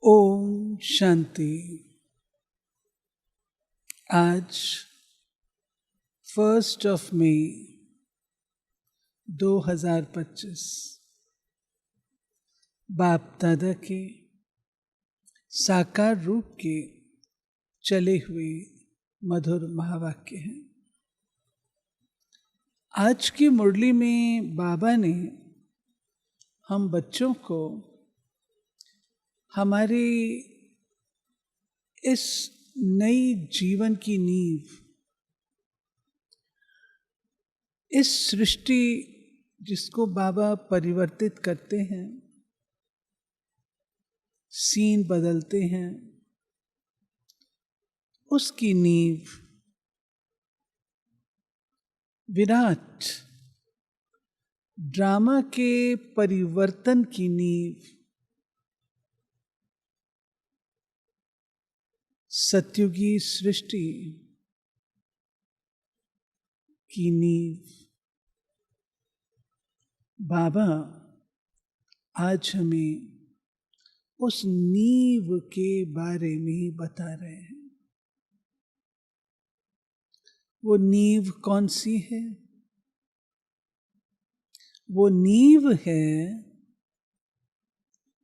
ओम शांति। आज 1 मई 2025 बाप दादा के साकार रूप के चले हुए मधुर महावाक्य हैं। आज की मुरली में बाबा ने हम बच्चों को हमारी इस नई जीवन की नींव, इस सृष्टि जिसको बाबा परिवर्तित करते हैं, सीन बदलते हैं, उसकी नींव विराट ड्रामा के परिवर्तन की नींव, सत्युगी सृष्टि की नींव बाबा आज हमें उस नींव के बारे में बता रहे हैं। वो नींव कौन सी है? वो नींव है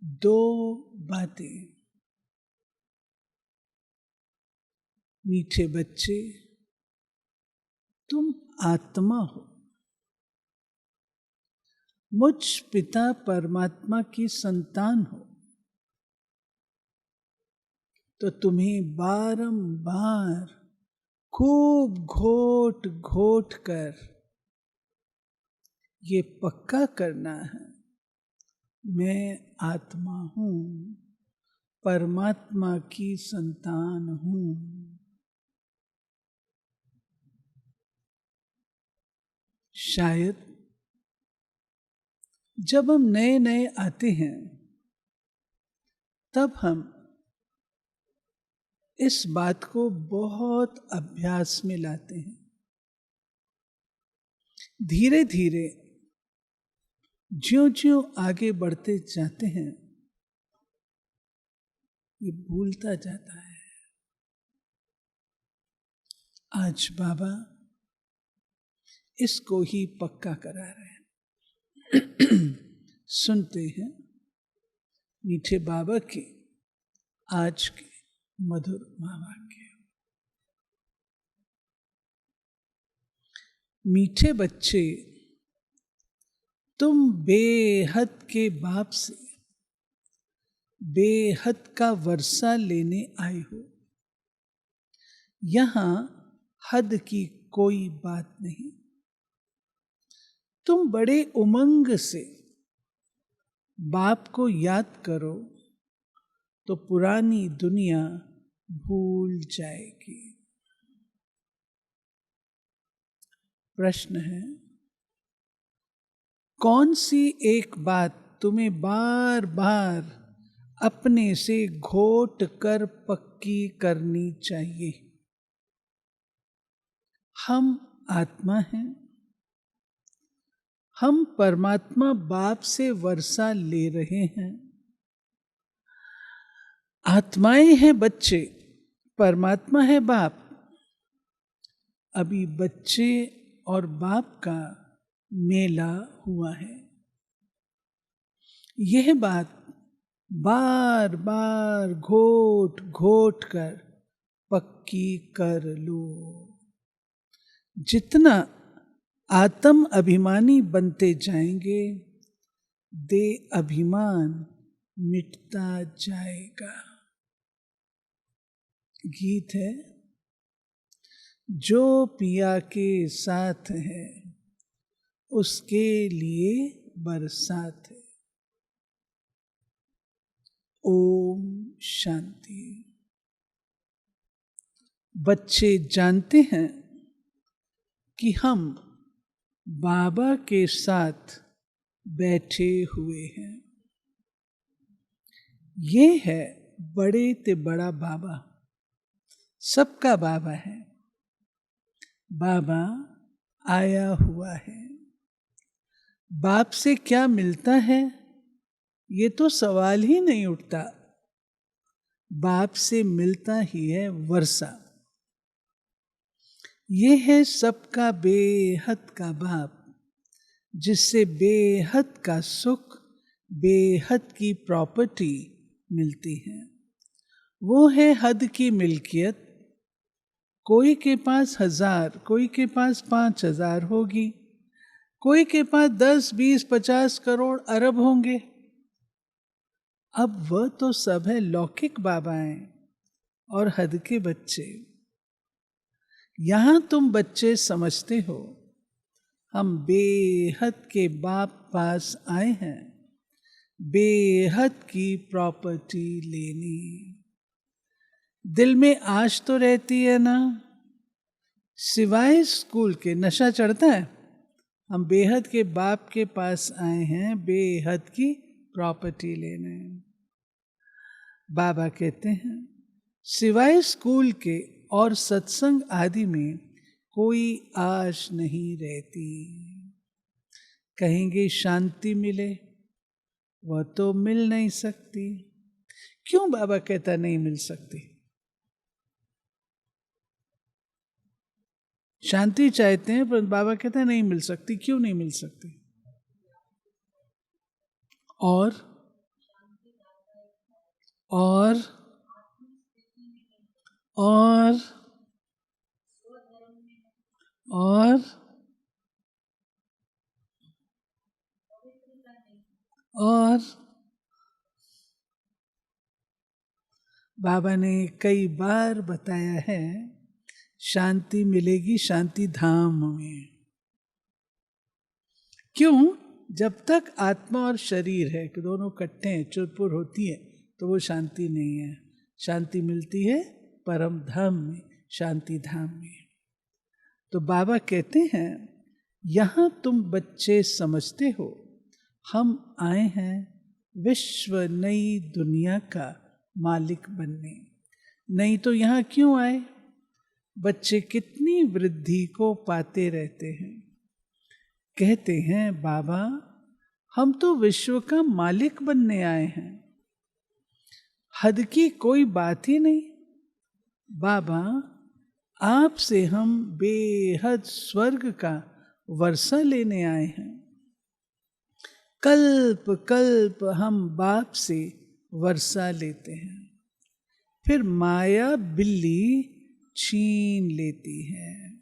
दो बातें। मीठे बच्चे, तुम आत्मा हो, मुझ पिता परमात्मा की संतान हो, तो तुम्हें बारंबार खूब घोट घोट कर ये पक्का करना है, मैं आत्मा हूं, परमात्मा की संतान हूं। शायद जब हम नए नए आते हैं तब हम इस बात को बहुत अभ्यास में लाते हैं। धीरे धीरे ज्यों-ज्यों आगे बढ़ते जाते हैं ये भूलता जाता है। आज बाबा इसको ही पक्का करा रहे हैं। सुनते हैं मीठे बाबा के आज के मधुर महावाक्य। मीठे बच्चे, तुम बेहद के बाप से बेहद का वर्षा लेने आए हो। यहां हद की कोई बात नहीं। तुम बड़े उमंग से बाप को याद करो तो पुरानी दुनिया भूल जाएगी। प्रश्न है, कौन सी एक बात तुम्हें बार बार अपने से घोट कर पक्की करनी चाहिए? हम आत्मा हैं, हम परमात्मा बाप से वर्षा ले रहे हैं। आत्माएं हैं बच्चे, परमात्मा है बाप। अभी बच्चे और बाप का मेला हुआ है। यह बात बार बार घोट घोट कर पक्की कर लो। जितना आत्म अभिमानी बनते जाएंगे, दे अभिमान मिटता जाएगा। गीत है, जो पिया के साथ है उसके लिए बरसात है। ओम शांति। बच्चे जानते हैं कि हम बाबा के साथ बैठे हुए हैं। ये है बड़े ते बड़ा बाबा, सबका बाबा है। बाबा आया हुआ है। बाप से क्या मिलता है ये तो सवाल ही नहीं उठता। बाप से मिलता ही है वर्षा। ये है सबका बेहद का बाप, जिससे बेहद का सुख, बेहद की प्रॉपर्टी मिलती है। वो है हद की मिल्कियत। कोई के पास 1000, कोई के पास 5000 होगी, कोई के पास 10, 20, 50 करोड़ अरब होंगे। अब वह तो सब है लौकिक बाबाएं और हद के बच्चे। यहां तुम बच्चे समझते हो हम बेहद के बाप पास आए हैं, बेहद की प्रॉपर्टी लेनी। दिल में आश तो रहती है ना, सिवाय स्कूल के नशा चढ़ता है। हम बेहद के बाप के पास आए हैं बेहद की प्रॉपर्टी लेने। बाबा कहते हैं सिवाय स्कूल के और सत्संग आदि में कोई आश नहीं रहती। कहेंगे शांति मिले, वह तो मिल नहीं सकती। क्यों बाबा कहता नहीं मिल सकती? शांति चाहते हैं पर बाबा कहते हैं नहीं मिल सकती। क्यों नहीं मिल सकती? और और और और और बाबा ने कई बार बताया है शांति मिलेगी शांति धाम में। क्यों? जब तक आत्मा और शरीर है कि दोनों इकट्ठे हैं, चुरपुर होती है, तो वो शांति नहीं है। शांति मिलती है परम धाम में, शांति धाम में। तो बाबा कहते हैं यहां तुम बच्चे समझते हो हम आए हैं विश्व नई दुनिया का मालिक बनने। नहीं तो यहां क्यों आए? बच्चे कितनी वृद्धि को पाते रहते हैं। कहते हैं बाबा हम तो विश्व का मालिक बनने आए हैं, हद की कोई बात ही नहीं। बाबा आपसे हम बेहद स्वर्ग का वर्षा लेने आए हैं। कल्प कल्प हम बाप से वर्षा लेते हैं, फिर माया बिल्ली छीन लेती है।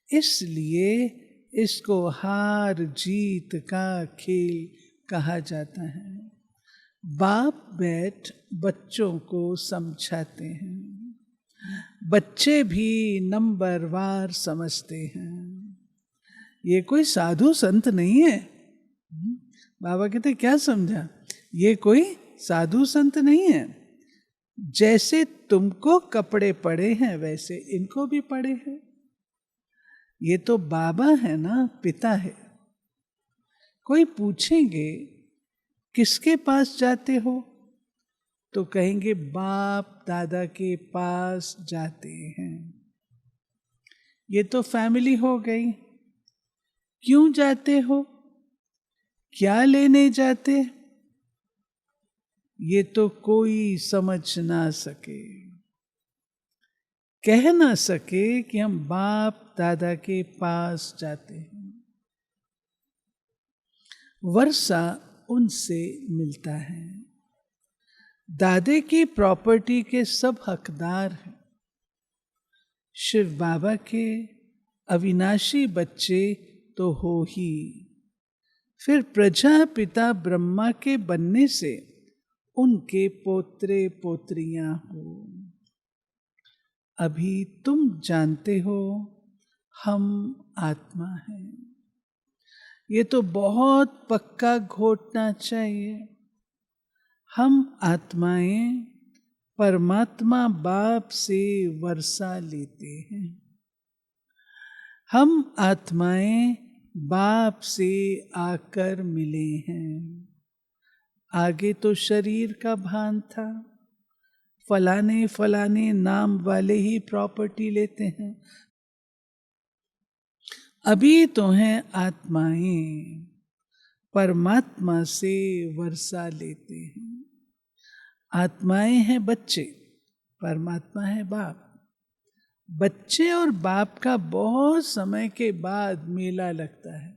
इसलिए इसको हार जीत का खेल कहा जाता है। बाप बैठ बच्चों को समझाते हैं, बच्चे भी नंबरवार समझते हैं। ये कोई साधु संत नहीं है। बाबा कहते क्या समझा? ये कोई साधु संत नहीं है। जैसे तुमको कपड़े पड़े हैं वैसे इनको भी पड़े हैं। ये तो बाबा है ना, पिता है। कोई पूछेंगे किसके पास जाते हो, तो कहेंगे बाप दादा के पास जाते हैं। ये तो फैमिली हो गई। क्यों जाते हो? क्या लेने जाते? ये तो कोई समझ ना सके, कह ना सके कि हम बाप दादा के पास जाते हैं। वर्षा उनसे मिलता है। दादे की प्रॉपर्टी के सब हकदार हैं। शिव बाबा के अविनाशी बच्चे तो हो ही, फिर प्रजापिता ब्रह्मा के बनने से उनके पोत्रे पोत्रियां हो। अभी तुम जानते हो हम आत्मा हैं। ये तो बहुत पक्का घोटना चाहिए। हम आत्माएं परमात्मा बाप से वर्षा लेते हैं। हम आत्माएं बाप से आकर मिले हैं। आगे तो शरीर का भान था, फलाने फलाने नाम वाले ही प्रॉपर्टी लेते हैं। अभी तो हैं आत्माएं परमात्मा से वर्षा लेते हैं। आत्माएं हैं बच्चे, परमात्मा है बाप। बच्चे और बाप का बहुत समय के बाद मेला लगता है।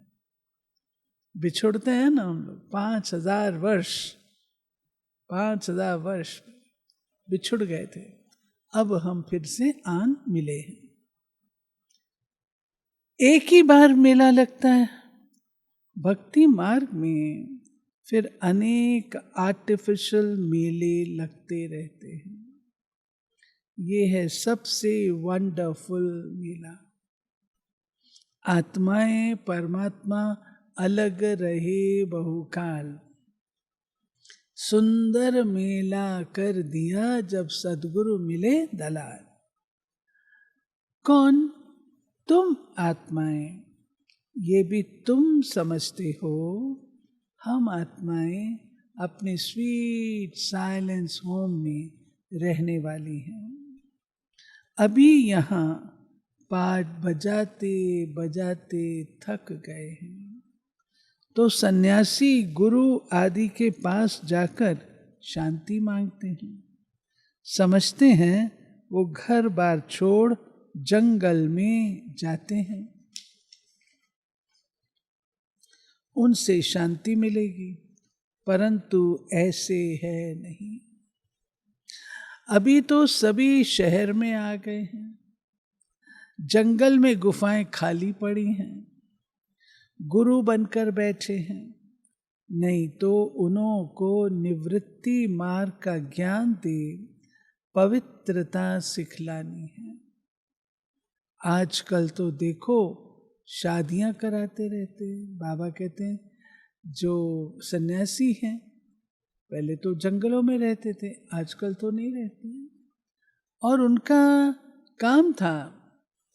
बिछुड़ते हैं ना हम लोग, 5,000 वर्ष बिछुड़ गए थे, अब हम फिर से आन मिले हैं। एक ही बार मेला लगता है। भक्ति मार्ग में फिर अनेक आर्टिफिशियल मेले लगते रहते हैं। ये है सबसे वंडरफुल मेला। आत्माएं परमात्मा अलग रहे बहुकाल, सुंदर मेला कर दिया जब सद्गुरु मिले दलाल। कौन? तुम आत्माएं। ये भी तुम समझते हो हम आत्माएं अपने स्वीट साइलेंस होम में रहने वाली हैं। अभी यहाँ पाठ बजाते बजाते थक गए हैं तो सन्यासी गुरु आदि के पास जाकर शांति मांगते हैं। समझते हैं वो घर बार छोड़ जंगल में जाते हैं, उनसे शांति मिलेगी, परंतु ऐसे है नहीं। अभी तो सभी शहर में आ गए हैं, जंगल में गुफाएं खाली पड़ी हैं, गुरु बनकर बैठे हैं। नहीं तो उन्हों को निवृत्ति मार्ग का ज्ञान दे पवित्रता सिखलानी है। आजकल तो देखो शादियां कराते रहते हैं। बाबा कहते हैं जो सन्यासी हैं पहले तो जंगलों में रहते थे, आजकल तो नहीं रहते हैं, और उनका काम था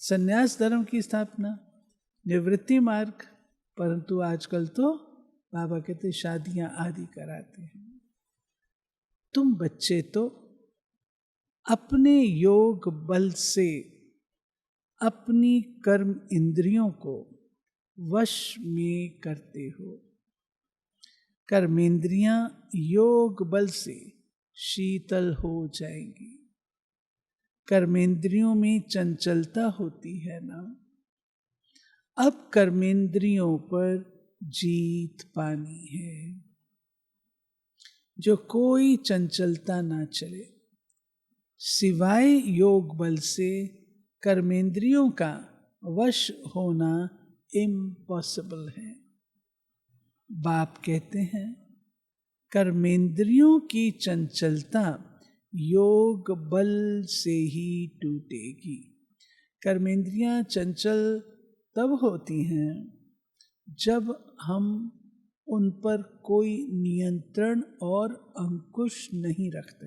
सन्यास धर्म की स्थापना, निवृत्ति मार्ग, परंतु आजकल तो बाबा कहते शादियां आदि कराते हैं। तुम बच्चे तो अपने योग बल से अपनी कर्म इंद्रियों को वश में करते हो। कर्मेंद्रियां योग बल से शीतल हो जाएंगी। कर्मेंद्रियों में चंचलता होती है ना, अब कर्मेंद्रियों पर जीत पानी है। जो कोई चंचलता ना चले, सिवाय योग बल से कर्मेंद्रियों का वश होना इम्पॉसिबल है। बाप कहते हैं कर्मेंद्रियों की चंचलता योग बल से ही टूटेगी। कर्मेंद्रियां चंचल तब होती हैं जब हम उन पर कोई नियंत्रण और अंकुश नहीं रखते,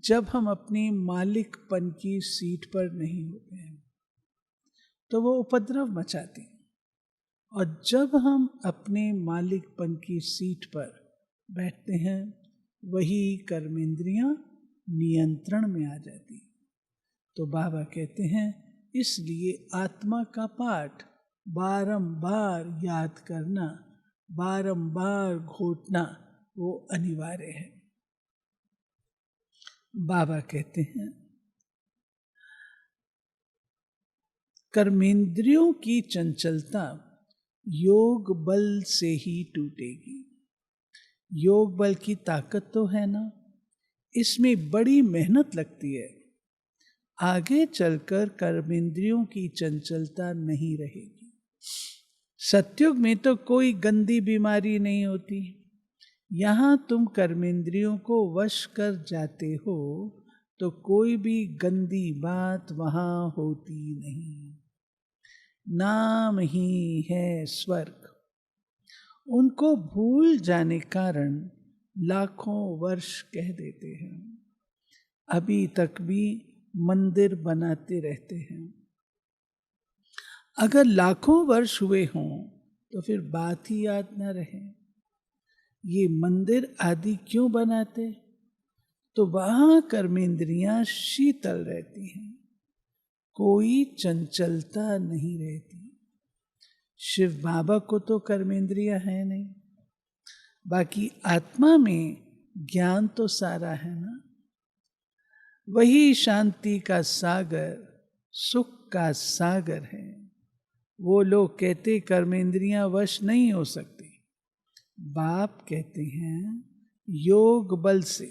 जब हम अपनी मालिकपन की सीट पर नहीं होते हैं तो वो उपद्रव मचाती हैं, और जब हम अपने मालिकपन की सीट पर बैठते हैं वही कर्मेंद्रियां नियंत्रण में आ जाती। तो बाबा कहते हैं इसलिए आत्मा का पाठ बारंबार याद करना, बारंबार घोटना वो अनिवार्य है। बाबा कहते हैं कर्मेंद्रियों की चंचलता योग बल से ही टूटेगी। योग बल की ताकत तो है ना, इसमें बड़ी मेहनत लगती है। आगे चलकर कर्मेंद्रियों की चंचलता नहीं रहेगी। सतयुग में तो कोई गंदी बीमारी नहीं होती। यहाँ तुम कर्मेंद्रियों को वश कर जाते हो तो कोई भी गंदी बात वहाँ होती नहीं। नाम ही है स्वर्ग। उनको भूल जाने कारण लाखों वर्ष कह देते हैं, अभी तक भी मंदिर बनाते रहते हैं। अगर लाखों वर्ष हुए हों तो फिर बात ही याद न रहे। ये मंदिर आदि क्यों बनाते? तो वहाँ कर्मेंद्रियां शीतल रहती हैं, कोई चंचलता नहीं रहती। शिव बाबा को तो कर्मेंद्रियां है नहीं, बाकी आत्मा में ज्ञान तो सारा है ना, वही शांति का सागर, सुख का सागर है। वो लोग कहते कर्मेंद्रियां वश नहीं हो सकती, बाप कहते हैं योग बल से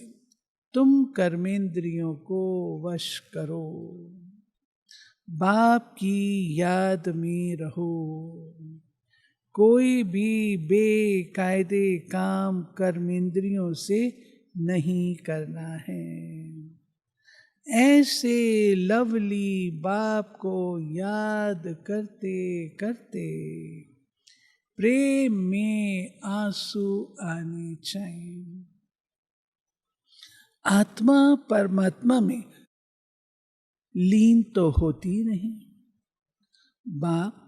तुम कर्मेंद्रियों को वश करो, बाप की याद में रहो। कोई भी बेकायदे काम कर्मेंद्रियों से नहीं करना है। ऐसे लवली बाप को याद करते करते प्रेम में आंसू आने चाहिए। आत्मा परमात्मा में लीन तो होती नहीं, बाप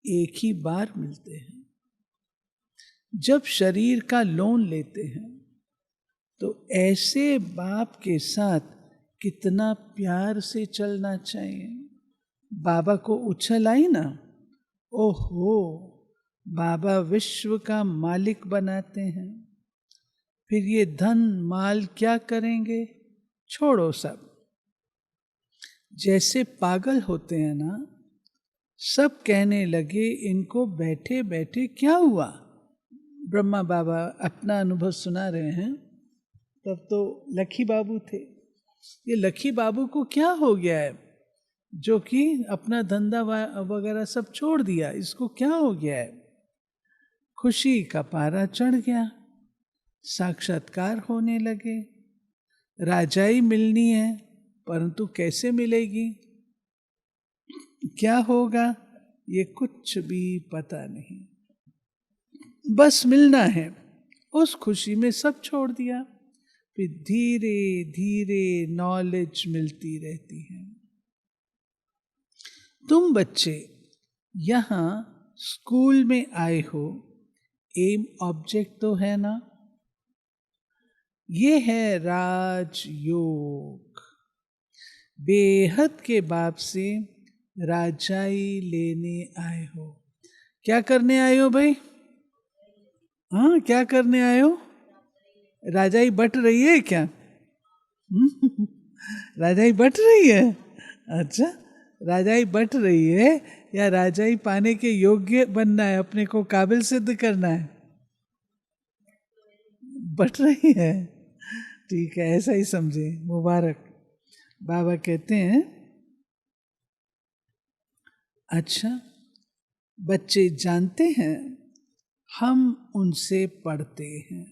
एक ही बार मिलते हैं। जब शरीर का लोन लेते हैं तो ऐसे बाप के साथ कितना प्यार से चलना चाहिए। बाबा को उछल आई ना, ओहो, बाबा विश्व का मालिक बनाते हैं, फिर ये धन माल क्या करेंगे, छोड़ो सब। जैसे पागल होते हैं ना, सब कहने लगे इनको बैठे बैठे क्या हुआ। ब्रह्मा बाबा अपना अनुभव सुना रहे हैं, तब तो लखी बाबू थे। ये लखी बाबू को क्या हो गया है, जो कि अपना धंधा वगैरह सब छोड़ दिया, इसको क्या हो गया है। खुशी का पारा चढ़ गया, साक्षात्कार होने लगे। राजाई मिलनी है, परंतु कैसे मिलेगी, क्या होगा, ये कुछ भी पता नहीं, बस मिलना है। उस खुशी में सब छोड़ दिया। फिर धीरे धीरे नॉलेज मिलती रहती है। तुम बच्चे यहाँ स्कूल में आए हो, एम ऑब्जेक्ट तो है ना, ये है राजयोग। बेहद के बाप से राजाई लेने आए हो। क्या करने आए हो भाई? हाँ, क्या करने आए हो? राजाई बट रही है क्या? राजाई बट रही है? अच्छा, राजाई बट रही है या राजाई पाने के योग्य बनना है, अपने को काबिल सिद्ध करना है? बट रही है, ठीक है, ऐसा ही समझे, मुबारक। बाबा कहते हैं अच्छा बच्चे जानते हैं हम उनसे पढ़ते हैं।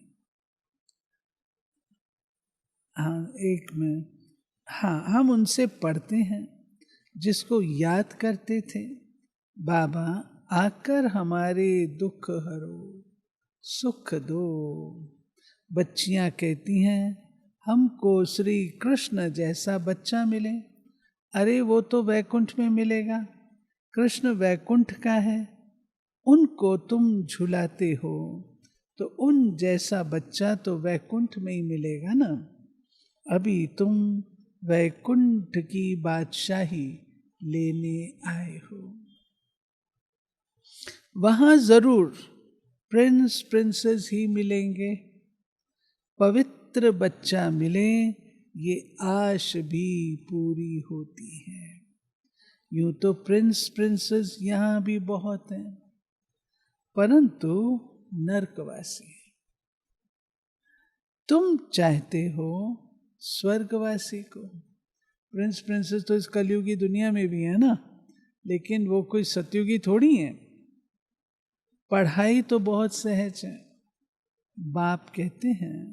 हाँ, एक मिनट, हाँ, हम उनसे पढ़ते हैं जिसको याद करते थे। बाबा आकर हमारे दुख हरो, सुख दो। बच्चियां कहती हैं हमको श्री कृष्ण जैसा बच्चा मिले। अरे वो तो वैकुंठ में मिलेगा, कृष्ण वैकुंठ का है, उनको तुम झुलाते हो तो उन जैसा बच्चा तो वैकुंठ में ही मिलेगा ना। अभी तुम वैकुंठ की बादशाही लेने आए हो, वहां जरूर प्रिंस प्रिंसेस ही मिलेंगे। पवित्र बच्चा मिले, ये आश भी पूरी होती है। यूं तो प्रिंस प्रिंसेस यहाँ भी बहुत हैं, परंतु नरकवासी। तुम चाहते हो स्वर्गवासी को। प्रिंस प्रिंसेस तो इस कलयुगी दुनिया में भी है ना, लेकिन वो कोई सतयुगी थोड़ी है। पढ़ाई तो बहुत सहज है। बाप कहते हैं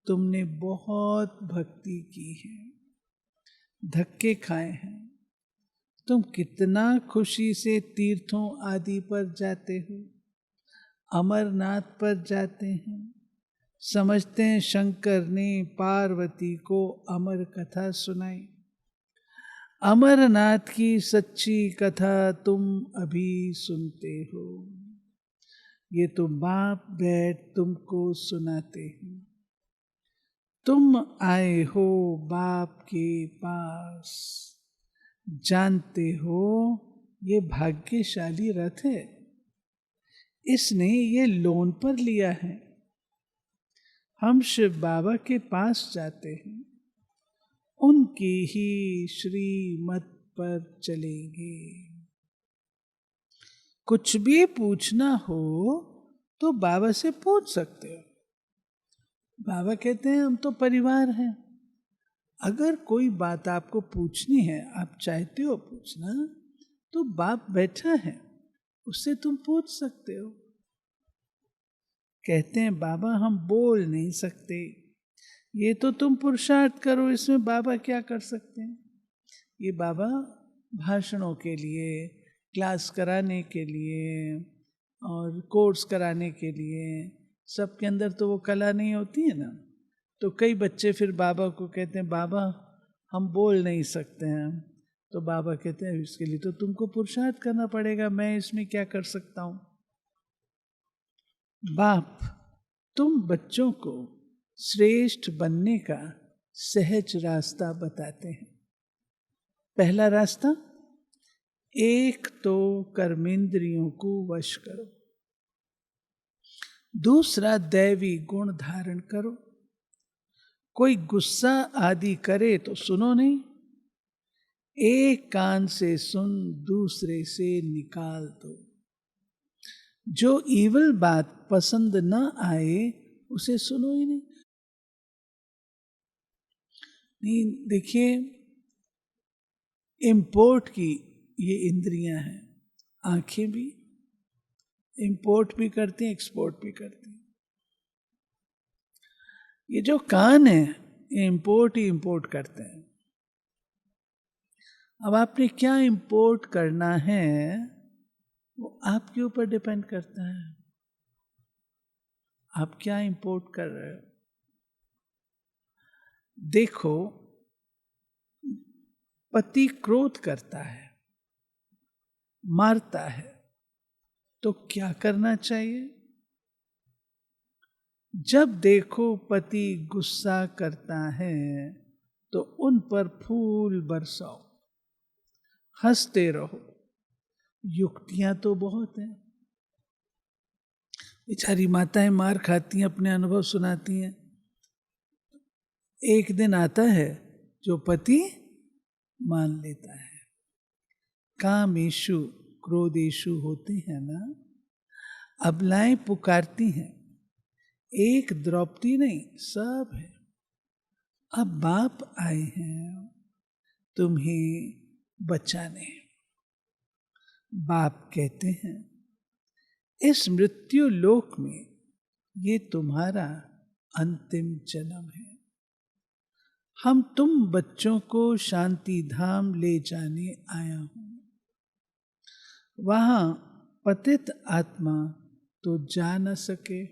तुमने बहुत भक्ति की है, धक्के खाए हैं, तुम कितना खुशी से तीर्थों आदि पर जाते हो, अमरनाथ पर जाते हैं। समझते हैं शंकर ने पार्वती को अमर कथा सुनाई। अमरनाथ की सच्ची कथा तुम अभी सुनते हो, ये तो बाप बैठ तुमको सुनाते हैं। तुम आए हो बाप के पास, जानते हो ये भाग्यशाली रथ है, इसने ये लोन पर लिया है। हम शिव बाबा के पास जाते हैं, उनकी ही श्रीमत पर चलेंगे। कुछ भी पूछना हो तो बाबा से पूछ सकते हो। बाबा कहते हैं हम तो परिवार हैं, अगर कोई बात आपको पूछनी है, आप चाहते हो पूछना, तो बाप बैठा है, उससे तुम पूछ सकते हो। कहते हैं बाबा हम बोल नहीं सकते, ये तो तुम पुरुषार्थ करो, इसमें बाबा क्या कर सकते हैं। ये बाबा भाषणों के लिए, क्लास कराने के लिए और कोर्स कराने के लिए, सबके अंदर तो वो कला नहीं होती है ना। तो कई बच्चे फिर बाबा को कहते हैं बाबा हम बोल नहीं सकते हैं, तो बाबा कहते हैं इसके लिए तो तुमको पुरुषार्थ करना पड़ेगा, मैं इसमें क्या कर सकता हूं। बाप तुम बच्चों को श्रेष्ठ बनने का सहज रास्ता बताते हैं। पहला रास्ता, एक तो कर्मेंद्रियों को वश करो, दूसरा दैवी गुण धारण करो। कोई गुस्सा आदि करे तो सुनो नहीं, एक कान से सुन दूसरे से निकाल दो। जो ईवल बात पसंद न आए उसे सुनो ही नहीं। देखिए, इंपोर्ट की ये इंद्रियां हैं, आंखें भी इंपोर्ट भी करती हैं, एक्सपोर्ट भी करती हैं। ये जो कान है ये इंपोर्ट ही इंपोर्ट करते हैं। अब आपने क्या इंपोर्ट करना है वो आपके ऊपर डिपेंड करता है। आप क्या इंपोर्ट कर रहे हो। देखो, पति क्रोध करता है, मारता है, तो क्या करना चाहिए। जब देखो पति गुस्सा करता है तो उन पर फूल बरसाओ, हंसते रहो। युक्तियां तो बहुत हैं, बेचारी माताएं मार खाती हैं, अपने अनुभव सुनाती हैं। एक दिन आता है जो पति मान लेता है। कामेशु क्रोधेशु होते हैं ना, अबलाएं पुकारती हैं, एक द्रौपदी नहीं सब है। अब बाप आए हैं तुम्हें बचाने। बाप कहते हैं इस मृत्यु लोक में ये तुम्हारा अंतिम जन्म है। हम तुम बच्चों को शांति धाम ले जाने आया हूं। वहां पतित आत्मा तो जा न सके,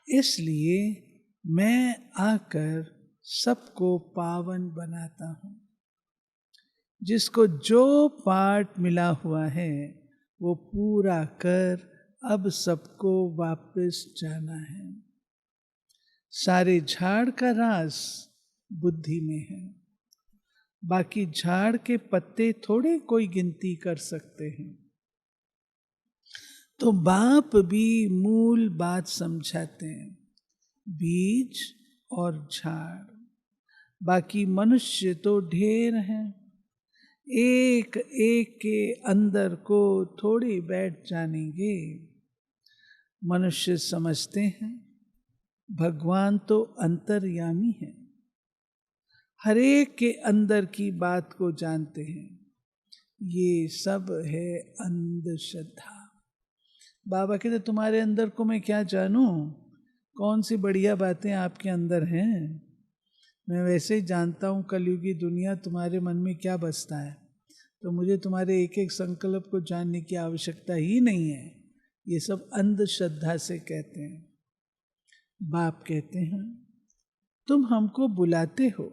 इसलिए मैं आकर सबको पावन बनाता हूं। जिसको जो पाठ मिला हुआ है वो पूरा कर अब सबको वापस जाना है। सारे झाड़ का राज बुद्धि में है, बाकी झाड़ के पत्ते थोड़े कोई गिनती कर सकते हैं। तो बाप भी मूल बात समझाते हैं, बीज और झाड़। बाकी मनुष्य तो ढेर हैं, एक एक के अंदर को थोड़ी बैठ जानेंगे। मनुष्य समझते हैं भगवान तो अंतर्यामी है, हर एक के अंदर की बात को जानते हैं। ये सब है अंधश्रद्धा। बाबा कहते तुम्हारे अंदर को मैं क्या जानूं, कौन सी बढ़िया बातें आपके अंदर हैं। मैं वैसे ही जानता हूँ कलयुगी दुनिया तुम्हारे मन में क्या बसता है, तो मुझे तुम्हारे एक एक संकल्प को जानने की आवश्यकता ही नहीं है। ये सब अंधश्रद्धा से कहते हैं। बाप कहते हैं तुम हमको बुलाते हो,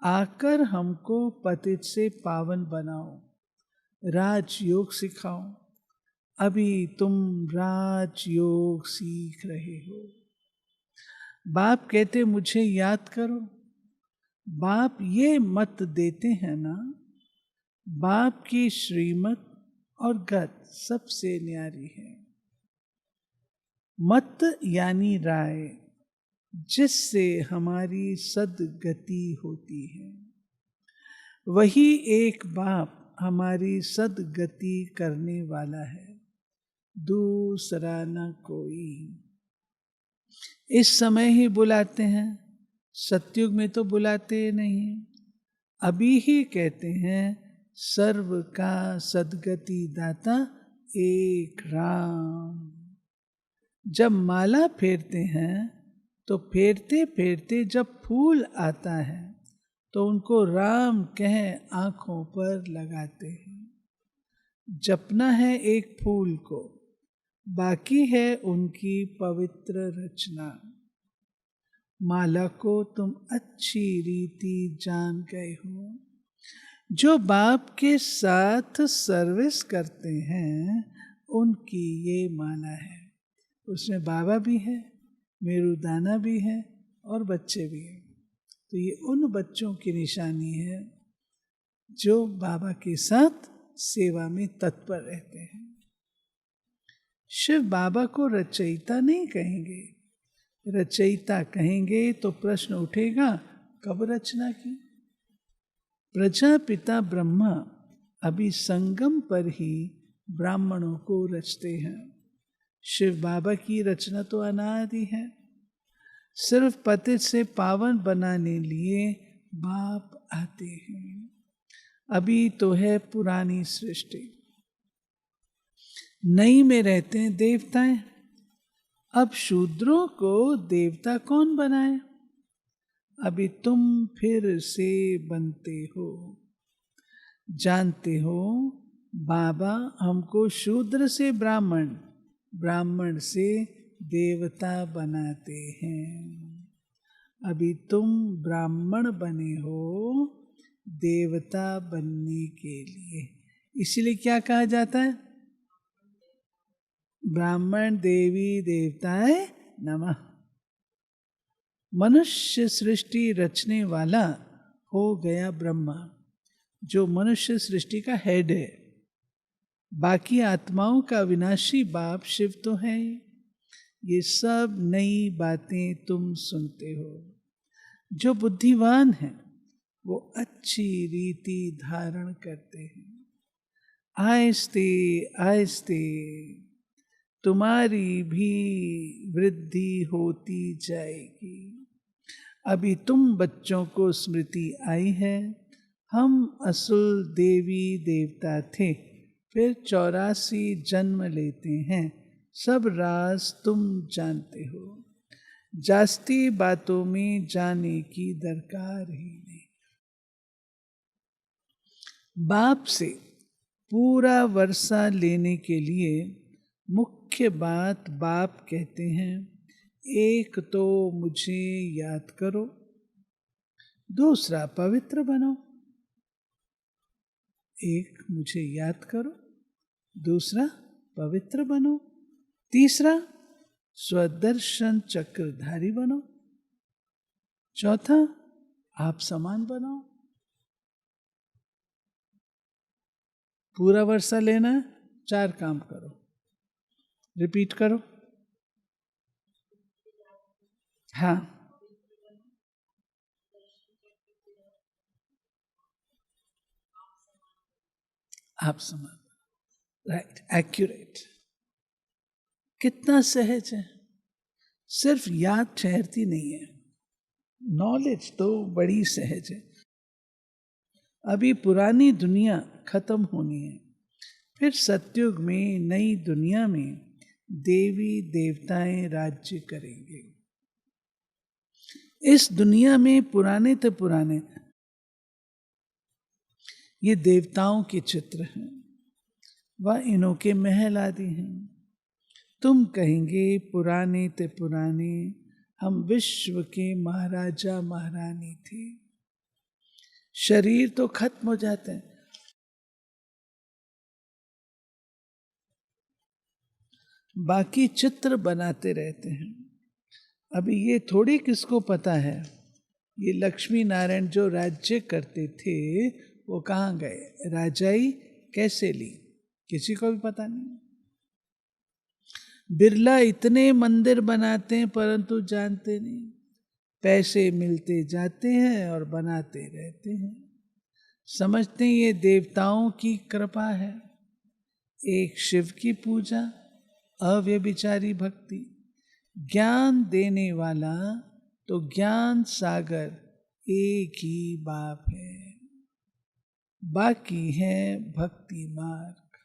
आकर हमको पतित से पावन बनाओ, राजयोग सिखाओ। अभी तुम राजयोग सीख रहे हो। बाप कहते मुझे याद करो। बाप ये मत देते हैं ना, बाप की श्रीमत और गत सबसे न्यारी है। मत यानी राय, जिससे हमारी सद्गति होती है। वही एक बाप हमारी सद्गति करने वाला है, दूसरा न कोई। इस समय ही बुलाते हैं, सतयुग में तो बुलाते नहीं। अभी ही कहते हैं सर्व का सद्गति दाता एक राम। जब माला फेरते हैं तो फेरते फेरते जब फूल आता है तो उनको राम कह आंखों पर लगाते हैं। जपना है एक फूल को, बाकी है उनकी पवित्र रचना। माला को तुम अच्छी रीति जान गए हो। जो बाप के साथ सर्विस करते हैं उनकी ये माला है। उसमें बाबा भी है, मेरुदाना भी है और बच्चे भी हैं। तो ये उन बच्चों की निशानी है जो बाबा के साथ सेवा में तत्पर रहते हैं। शिव बाबा को रचयिता नहीं कहेंगे। रचयिता कहेंगे तो प्रश्न उठेगा, कब रचना की? प्रजापिता ब्रह्मा अभी संगम पर ही ब्राह्मणों को रचते हैं। शिव बाबा की रचना तो अनादि है। सिर्फ पतित से पावन बनाने लिए बाप आते हैं। अभी तो है पुरानी सृष्टि, नई में रहते हैं देवताएं। अब शूद्रों को देवता कौन बनाए? अभी तुम फिर से बनते हो। जानते हो बाबा हमको शूद्र से ब्राह्मण, ब्राह्मण से देवता बनाते हैं। अभी तुम ब्राह्मण बने हो देवता बनने के लिए। इसीलिए क्या कहा जाता है? ब्राह्मण देवी देवताए नमः। मनुष्य सृष्टि रचने वाला हो गया ब्रह्मा, जो मनुष्य सृष्टि का हेड है। बाकी आत्माओं का विनाशी बाप शिव तो है। ये सब नई बातें तुम सुनते हो। जो बुद्धिमान है वो अच्छी रीति धारण करते हैं। आहिस्ते आहिस्ते तुम्हारी भी वृद्धि होती जाएगी। अभी तुम बच्चों को स्मृति आई है, हम असुर देवी देवता थे, फिर 84 जन्म लेते हैं। सब राज तुम जानते हो। जास्ती बातों में जाने की दरकार ही नहीं। बाप से पूरा वर्षा लेने के लिए मुख्य बात बाप कहते हैं, एक तो मुझे याद करो, दूसरा पवित्र बनो। एक मुझे याद करो, दूसरा पवित्र बनो, तीसरा स्वदर्शन चक्रधारी बनो, चौथा आप समान बनो। पूरा वर्षा लेना है, 4 काम करो। रिपीट करो। हाँ, आप समान, राइट, एक्यूरेट। कितना सहज है। सिर्फ याद ठहरती नहीं है, नॉलेज तो बड़ी सहज है। अभी पुरानी दुनिया खत्म होनी है, फिर सतयुग में नई दुनिया में देवी देवताएं राज्य करेंगे। इस दुनिया में पुराने तो पुराने ये देवताओं के चित्र हैं, वह इन्हों के महल आदि हैं। तुम कहेंगे पुराने ते पुराने, हम विश्व के महाराजा महारानी थे। शरीर तो खत्म हो जाते हैं, बाकी चित्र बनाते रहते हैं। अभी ये थोड़ी किसको पता है, ये लक्ष्मी नारायण जो राज्य करते थे वो कहाँ गए, राजाई कैसे ली, किसी को भी पता नहीं। बिरला इतने मंदिर बनाते हैं परंतु जानते नहीं। पैसे मिलते जाते हैं और बनाते रहते हैं। समझते हैं ये देवताओं की कृपा है। एक शिव की पूजा, अव्यभिचारी भक्ति, ज्ञान देने वाला तो ज्ञान सागर एक ही बाप है, बाकी है भक्ति मार्ग।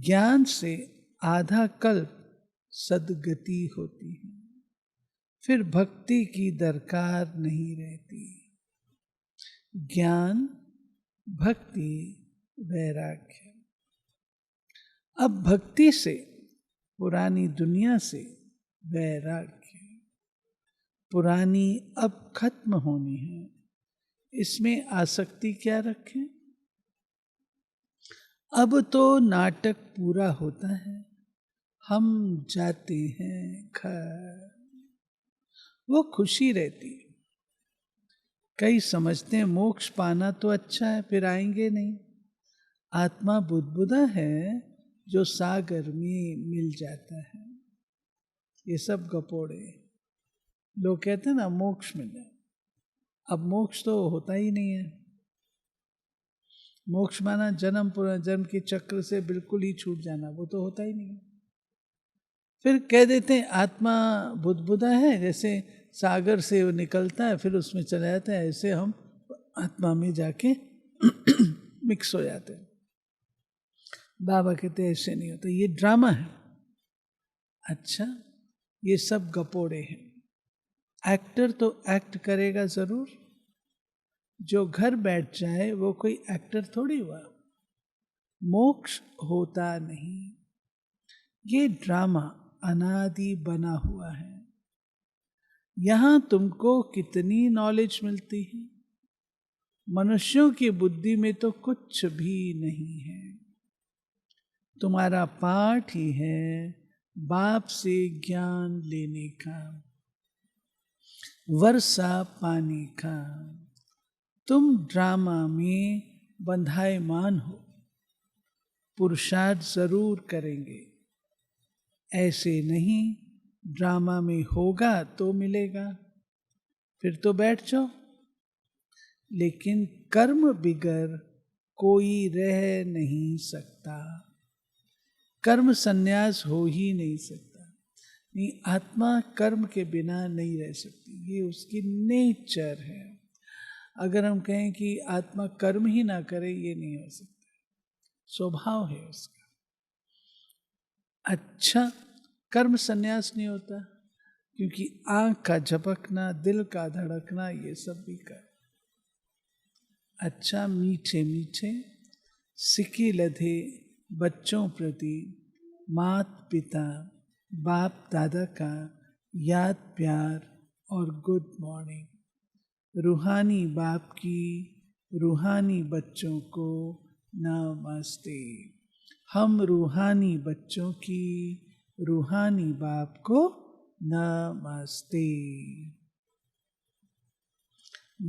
ज्ञान से आधा कल्प सद्गति होती है, फिर भक्ति की दरकार नहीं रहती। ज्ञान, भक्ति, वैराग्य। अब भक्ति से, पुरानी दुनिया से वैराग्य, पुरानी अब खत्म होनी है, इसमें आसक्ति क्या रखें? अब तो नाटक पूरा होता है, हम जाते हैं घर, वो खुशी रहती है। कई समझते हैं मोक्ष पाना तो अच्छा है, फिर आएंगे नहीं। आत्मा बुदबुदा है जो सागर में मिल जाता है। ये सब गपोड़े। लोग कहते हैं ना मोक्ष मिले, अब मोक्ष तो होता ही नहीं है। मोक्ष माना जन्म पुनर्जन्म के चक्र से बिल्कुल ही छूट जाना, वो तो होता ही नहीं है। फिर कह देते हैं आत्मा बुदबुदा है, जैसे सागर से वो निकलता है फिर उसमें चला जाता है, ऐसे हम आत्मा में जाके मिक्स हो जाते हैं। बाबा कहते हैं ऐसे नहीं होता, ये ड्रामा है। अच्छा, ये सब गपोड़े हैं। एक्टर तो एक्ट करेगा जरूर, जो घर बैठ जाए वो कोई एक्टर थोड़ी हुआ। मोक्ष होता नहीं, ये ड्रामा अनादि बना हुआ है। यहां तुमको कितनी नॉलेज मिलती है, मनुष्यों की बुद्धि में तो कुछ भी नहीं है। तुम्हारा पाठ ही है बाप से ज्ञान लेने का, वर्षा पानी का। तुम ड्रामा में बंधायमान हो, पुरुषार्थ जरूर करेंगे, ऐसे नहीं ड्रामा में होगा तो मिलेगा, फिर तो बैठ जाओ। लेकिन कर्म बिगर कोई रह नहीं सकता, कर्म संन्यास हो ही नहीं सकता। नहीं, आत्मा कर्म के बिना नहीं रह सकती, ये उसकी नेचर है। अगर हम कहें कि आत्मा कर्म ही ना करे, ये नहीं हो सकता, स्वभाव है उसका। अच्छा, कर्म संन्यास नहीं होता क्योंकि आंख का झपकना, दिल का धड़कना, ये सब भी कर। अच्छा, मीठे मीठे सिक्के लधे बच्चों प्रति मात पिता बाप दादा का याद प्यार और गुड मॉर्निंग। रूहानी बाप की रूहानी बच्चों को नमस्ते। हम रूहानी बच्चों की रूहानी बाप को नमस्ते।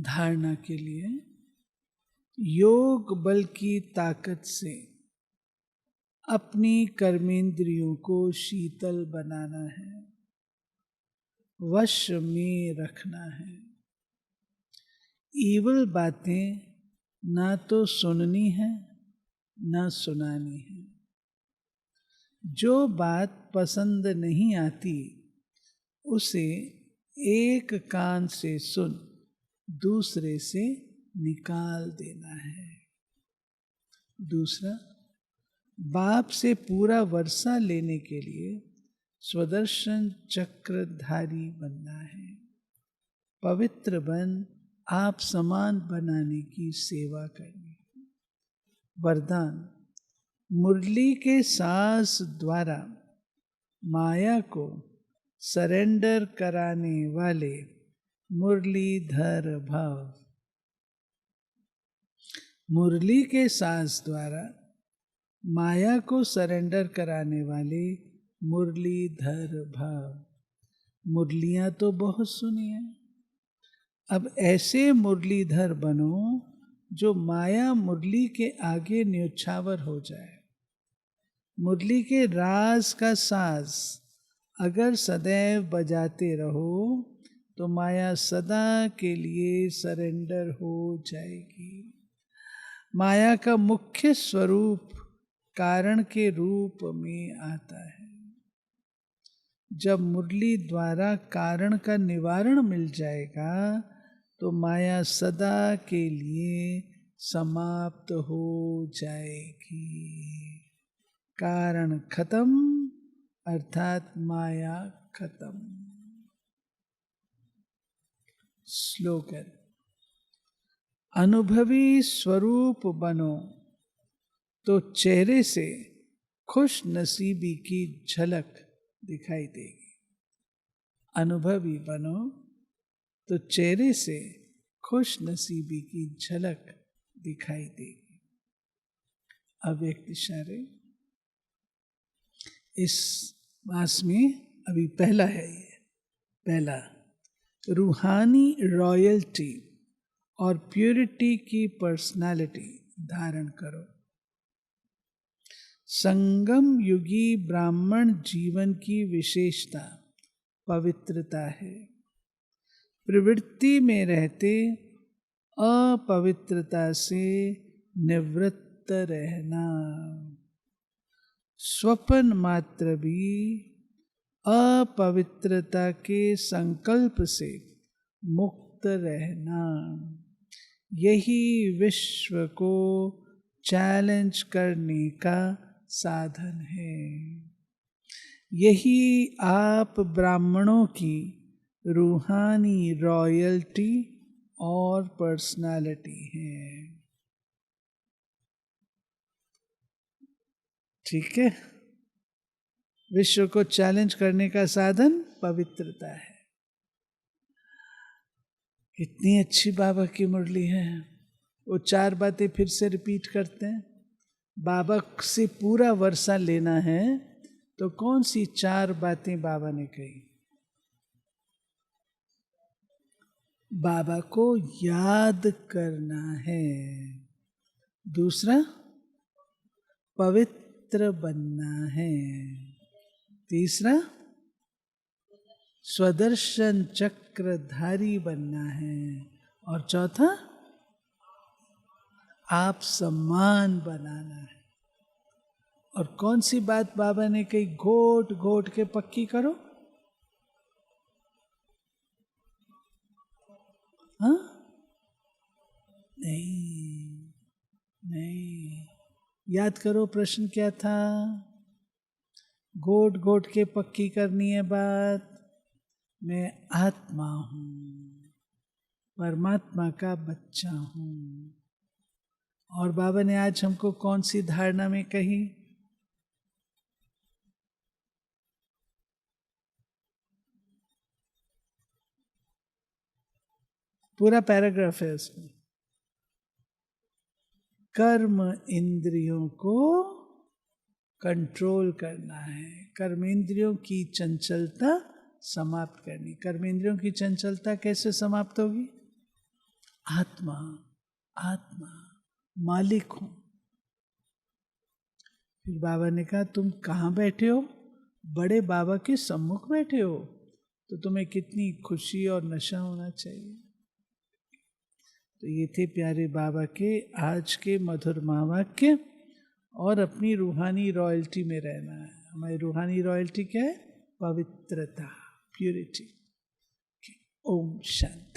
धारणा के लिए योग बल की ताकत से अपनी कर्मेंद्रियों को शीतल बनाना है, वश में रखना है। ईवल बातें ना तो सुननी है ना सुनानी है। जो बात पसंद नहीं आती उसे एक कान से सुन दूसरे से निकाल देना है। दूसरा, बाप से पूरा वर्षा लेने के लिए स्वदर्शन चक्रधारी बनना है। पवित्र बन आप समान बनाने की सेवा करनी। वरदान, मुरली के साज द्वारा माया को सरेंडर कराने वाले मुरलीधर भव। मुरली के साज द्वारा माया को सरेंडर कराने वाले मुरलीधर भव। मुरलियां तो बहुत सुनी है, अब ऐसे मुरलीधर बनो जो माया मुरली के आगे न्योछावर हो जाए। मुरली के राज का साज अगर सदैव बजाते रहो तो माया सदा के लिए सरेंडर हो जाएगी। माया का मुख्य स्वरूप कारण के रूप में आता है। जब मुरली द्वारा कारण का निवारण मिल जाएगा तो माया सदा के लिए समाप्त हो जाएगी। कारण खत्म अर्थात माया खत्म। स्लोगन: अनुभवी स्वरूप बनो तो चेहरे से खुश नसीबी की झलक दिखाई देगी। अनुभवी बनो तो चेहरे से खुश नसीबी की झलक दिखाई देगी। अव्यक्त इशारे। इस मास में अभी पहला है ये, पहला रूहानी रॉयल्टी और प्योरिटी की पर्सनालिटी धारण करो। संगम युगी ब्राह्मण जीवन की विशेषता पवित्रता है। प्रवृत्ति में रहते अपवित्रता से निवृत्त रहना। स्वप्न मात्र भी अपवित्रता के संकल्प से मुक्त रहना। यही विश्व को चैलेंज करने का साधन है। यही आप ब्राह्मणों की रूहानी रॉयल्टी और पर्सनालिटी है। ठीक है, विश्व को चैलेंज करने का साधन पवित्रता है। इतनी अच्छी बाबा की मुरली है। वो 4 बातें फिर से रिपीट करते हैं। बाबा से पूरा वर्षा लेना है तो कौन सी 4 बातें बाबा ने कही? बाबा को याद करना है। दूसरा, पवित्र बनना है। तीसरा, स्वदर्शन चक्रधारी बनना है। और चौथा, आप सम्मान बनाना है। और कौन सी बात बाबा ने कही? घोट घोट के पक्की करो। हाँ? नहीं, याद करो प्रश्न क्या था? घोट घोट के पक्की करनी है बात। मैं आत्मा हूं, परमात्मा का बच्चा हूं। और बाबा ने आज हमको कौन सी धारणा में कही? पूरा पैराग्राफ है उसमें। कर्म इंद्रियों को कंट्रोल करना है। कर्म इंद्रियों की चंचलता समाप्त करनी। कर्म इंद्रियों की चंचलता कैसे समाप्त होगी? आत्मा मालिक हूं। फिर बाबा ने कहा, तुम कहाँ बैठे हो? बड़े बाबा के सम्मुख बैठे हो, तो तुम्हें कितनी खुशी और नशा होना चाहिए। तो ये थे प्यारे बाबा के आज के मधुर महावाक्य। और अपनी रूहानी रॉयल्टी में रहना है। हमारी रूहानी रॉयल्टी क्या है? पवित्रता, प्योरिटी। ओम शांति।